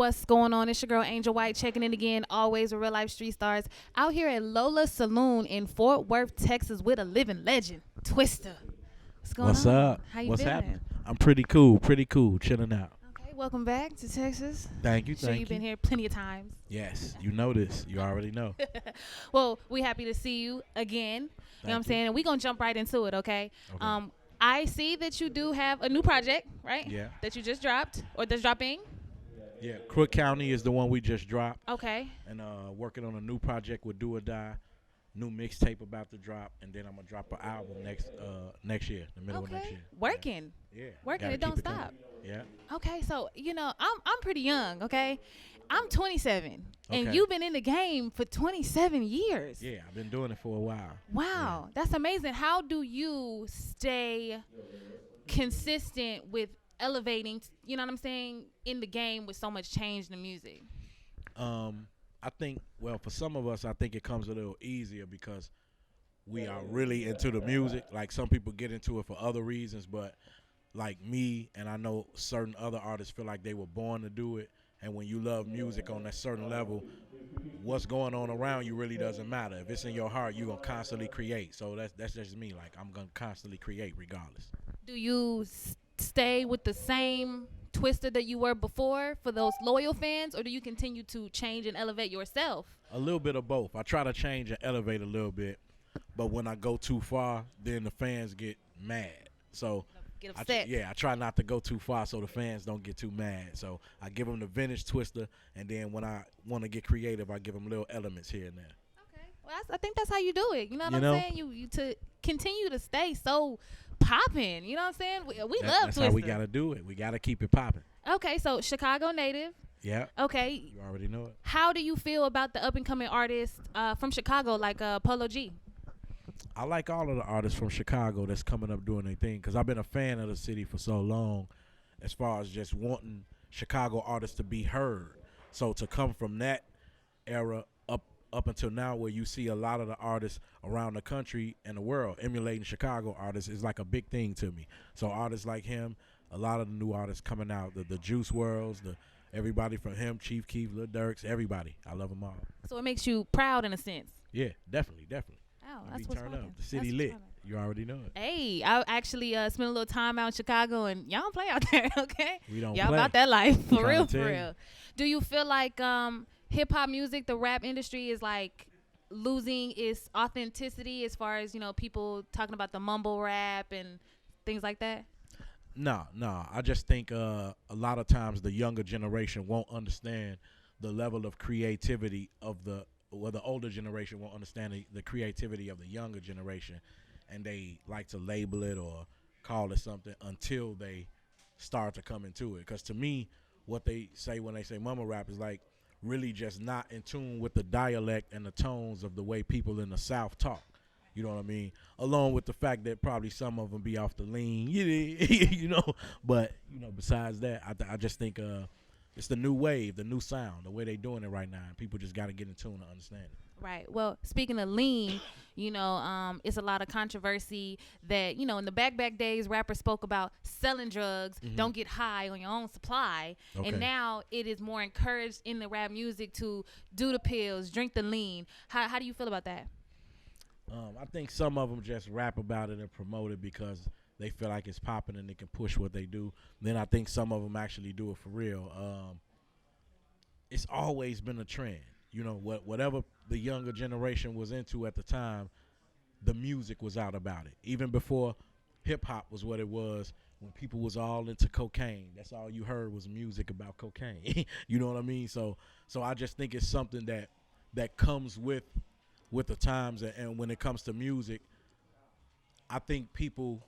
What's going on? It's your girl Angel White checking in again, always with Real Life Street Stars. Out here at Lola's Saloon in Fort Worth, Texas with a living legend, Twista. What's going What's on? up? How you What's been? happening? I'm pretty cool, chilling out. Okay, welcome back to Texas. Thank you, Sure thank you've you. been here plenty of times. Yes, you know this. You already know. Well, we happy to see you again. You know what I'm saying? And we're going to jump right into it, okay? Okay. I see that you do have a new project, right? Yeah. That you just dropped or that's dropping. Yeah, Crook County is the one we just dropped. Okay. And working on a new project with Do or Die. New mixtape about to drop, and then I'm gonna drop an album next year, the middle of next year. Working. Yeah. Working. Gotta It don't keep stop. coming. Yeah. Okay, so I'm pretty young. Okay, I'm 27, and Okay. you've been in the game for 27 years. Yeah, I've been doing it for a while. Wow, that's amazing. How do you stay consistent with elevating? You know what I'm saying, in the game with so much change in the music. I think, well, for some of us, I think it comes a little easier because we are really into the music. Like, some people get into it for other reasons, but like me, and I know certain other artists feel like they were born to do it. And when you love music on that certain level, what's going on around you really doesn't matter. If it's in your heart, you're gonna constantly create. So that's just me. Like, I'm gonna constantly create regardless. Do you stay with the same Twista that you were before for those loyal fans, or do you continue to change and elevate yourself? A little bit of both. I try to change and elevate a little bit, but when I go too far, then the fans get mad. So Get upset. I try not to go too far so the fans don't get too mad. So I give them the vintage Twista, and then when I want to get creative, I give them little elements here and there. Okay. Well, I think that's how you do it. You know what You I'm know? saying? You to continue to stay so popping. You know what I'm saying? We love That's Twista. how we got to do it. We got to keep it popping. Okay, so Chicago native. Yeah. Okay. You already know it. How do you feel about the up and coming artists from Chicago, like Polo G? I like all of the artists from Chicago that's coming up doing their thing because I've been a fan of the city for so long as far as just wanting Chicago artists to be heard. So to come from that era up until now where you see a lot of the artists around the country and the world emulating Chicago artists is like a big thing to me. So artists like him, a lot of the new artists coming out, the Juice WRLDs, everybody from him, Chief Keef, Lil Durks, everybody. I love them all. So it makes you proud in a sense. Yeah, definitely. Oh, We that's what's turn poppin'. up. The city That's lit. what's poppin'. You already know it. Hey, I actually spent a little time out in Chicago, and y'all don't play out there, okay? We don't Y'all play. about that life, for Tryna real, tell for you. real. Do you feel like hip-hop music, the rap industry, is like losing its authenticity as far as, people talking about the mumble rap and things like that? No. I just think a lot of times the younger generation won't understand the level of creativity of the older generation won't understand the creativity of the younger generation, and they like to label it or call it something until they start to come into it. Because to me, what they say when they say mumble rap is like really just not in tune with the dialect and the tones of the way people in the South talk. You know what I mean? Along with the fact that probably some of them be off the lean, But besides that, I just think it's the new wave, the new sound, the way they doing it right now. And people just got to get in tune to understand it. Right. Well, speaking of lean, it's a lot of controversy that, in the back days, rappers spoke about selling drugs, don't get high on your own supply. Okay. And now it is more encouraged in the rap music to do the pills, drink the lean. How do you feel about that? I think some of them just rap about it and promote it because they feel like it's popping and they can push what they do. Then I think some of them actually do it for real. It's always been a trend. Whatever the younger generation was into at the time, the music was out about it. Even before hip-hop was what it was, when people was all into cocaine, that's all you heard was music about cocaine. You know what I mean? So I just think it's something that comes with the times. And when it comes to music, I think people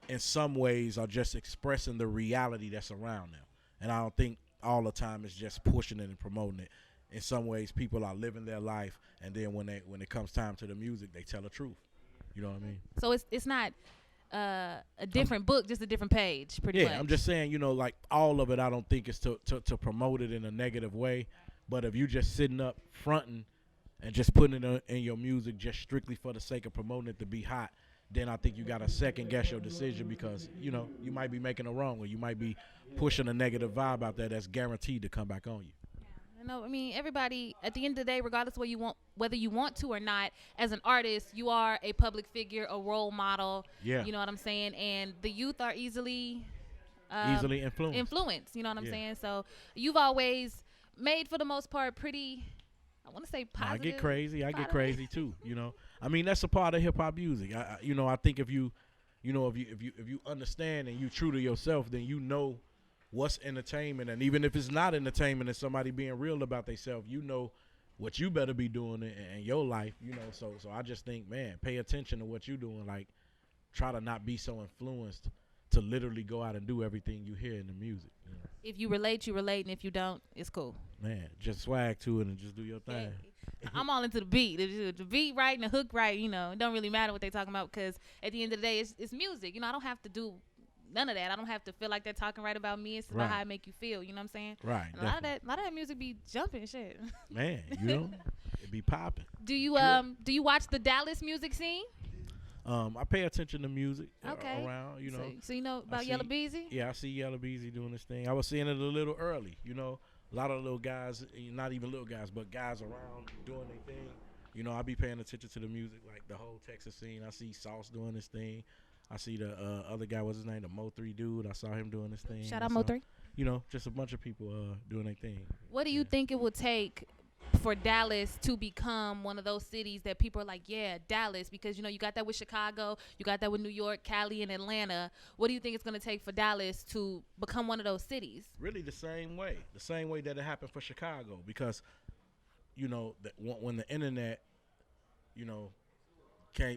in some ways are just expressing the reality that's around them. And I don't think all the time it's just pushing it and promoting it. In some ways, people are living their life, and then when it comes time to the music, they tell the truth. You know what I mean? So it's not a different book, just a different page, pretty much. Yeah, I'm just saying, like all of it, I don't think it's to promote it in a negative way. But if you just sitting up fronting and just putting it in your music just strictly for the sake of promoting it to be hot, then I think you got to second guess your decision because, you might be making a wrong or you might be pushing a negative vibe out there that's guaranteed to come back on you. You know, I mean, everybody at the end of the day, regardless of what you want, whether you want to or not, as an artist, you are a public figure, a role model. Yeah. You know what I'm saying? And the youth are easily influenced. You know what I'm saying? So you've always made, for the most part, pretty, I want to say positive. I get crazy. I get crazy too. You know, I mean, that's a part of hip hop music. I think if you understand and you true to yourself, then you know what's entertainment, and even if it's not entertainment and somebody being real about themselves, you know what you better be doing in your life. You know, so I just think, man, pay attention to what you're doing. Like, try to not be so influenced to literally go out and do everything you hear in the music. You know? If you relate, you relate, and if you don't, it's cool. Man, just swag to it and just do your thing. I'm all into the beat. If the beat right and the hook right, you know, it don't really matter what they talking about, because at the end of the day, it's music. You know, I don't have to do none of that. I don't have to feel like they're talking right about me. It's about how I make you feel. You know what I'm saying? Right. A lot of that music be jumping shit. Man, you know, it be popping. Do you watch the Dallas music scene? I pay attention to music around, you know. So you know about Yella Beezy? Yeah, I see Yella Beezy doing this thing. I was seeing it a little early, you know. A lot of little guys, not even little guys, but guys around doing their thing. You know, I be paying attention to the music, like the whole Texas scene. I see Sauce doing this thing. I see the other guy, what's his name, the Mo3 dude. I saw him doing this thing. Shout out Mo3. You know, just a bunch of people doing their thing. What do you think it would take for Dallas to become one of those cities that people are like, yeah, Dallas, because, you know, you got that with Chicago, you got that with New York, Cali, and Atlanta. What do you think it's going to take for Dallas to become one of those cities? Really the same way that it happened for Chicago, because, you know, when the internet, you know,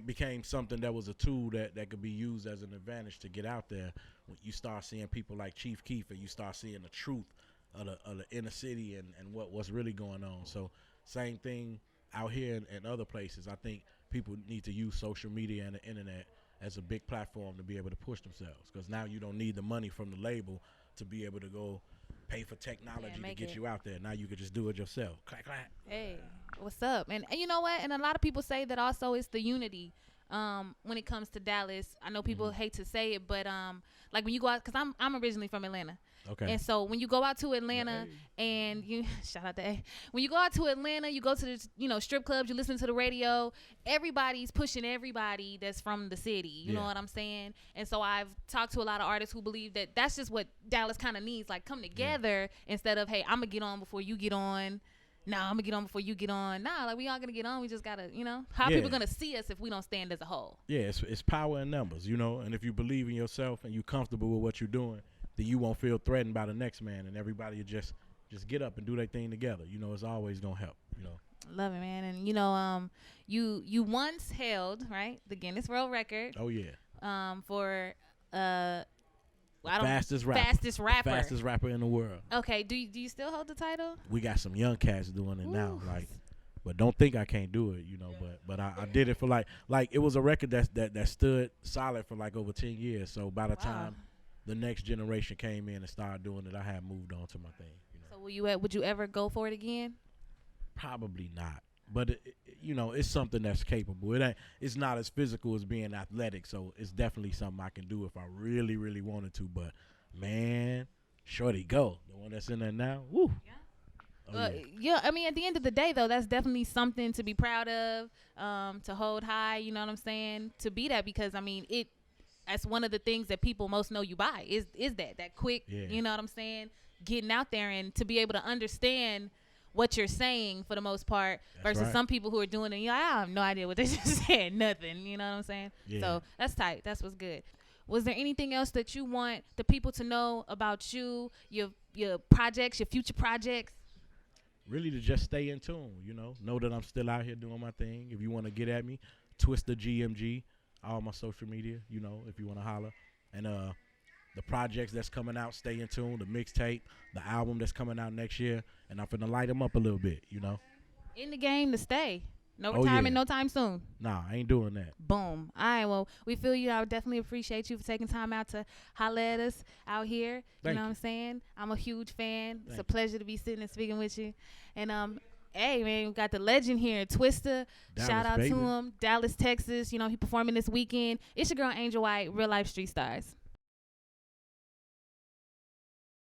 became something that was a tool that could be used as an advantage to get out there, when you start seeing people like Chief Keef, and you start seeing the truth of the inner city and what's really going on. So same thing out here and other places. I think people need to use social media and the internet as a big platform to be able to push themselves, because now you don't need the money from the label to be able to go pay for technology to get you out there. Now you could just do it yourself. Clack, clack. Hey, what's up? And you know what? And a lot of people say that also it's the unity when it comes to Dallas. I know people hate to say it, but like when you go out, because I'm originally from Atlanta. Okay. And so when you go out to Atlanta and you shout out to A. When you go out to Atlanta, you go to the, you know, strip clubs, you listen to the radio, everybody's pushing everybody that's from the city. You know what I'm saying? And so I've talked to a lot of artists who believe that that's just what Dallas kind of needs, like come together instead of, hey, I'm going to get on before you get on. No, I'm going to get on before you get on. Nah, like we all going to get on. We just got to, you know, how are people going to see us if we don't stand as a whole? Yeah, it's power in numbers, you know, and if you believe in yourself and you're comfortable with what you're doing, then you won't feel threatened by the next man, and everybody will just get up and do their thing together. You know, it's always gonna help. You know. Love it, man. And you know, you once held, right, the Guinness World Record. Oh yeah. For fastest rapper in the world. Okay. Do you still hold the title? We got some young cats doing it now, like. But don't think I can't do it, you know. But I did it for like it was a record that stood solid for like over 10 years. So by the time the next generation came in and started doing it, I had moved on to my thing. You know? So would you ever go for it again? Probably not. But you know, it's something that's capable. It's not as physical as being athletic. So it's definitely something I can do if I really, really wanted to. But man, shorty go, the one that's in there now. Woo. Yeah. Yeah, I mean, at the end of the day, though, that's definitely something to be proud of, to hold high. You know what I'm saying? To be that, because I mean, that's one of the things that people most know you by is that quick, you know what I'm saying, getting out there and to be able to understand what you're saying for the most part versus some people who are doing it, you know, I have no idea what they just said, nothing, you know what I'm saying? Yeah. So that's tight. That's what's good. Was there anything else that you want the people to know about you, your projects, your future projects? Really to just stay in tune, you know that I'm still out here doing my thing. If you want to get at me, Twista GMG, all my social media, you know, if you want to holler. And the projects that's coming out, stay in tune, the mixtape, the album that's coming out next year, and I'm finna light them up a little bit, you know. In the game to stay. No retirement, no time soon. Nah, I ain't doing that. Boom. All right, well, we feel you. I would definitely appreciate you for taking time out to holler at us out here. You know what I'm saying? I'm a huge fan. It's a pleasure to be sitting and speaking with you. And hey, man, we got the legend here, Twista. Dallas, shout out baby. to him. Dallas, Texas. You know, he performing this weekend. It's your girl, Angel White, Real Life Street Stars.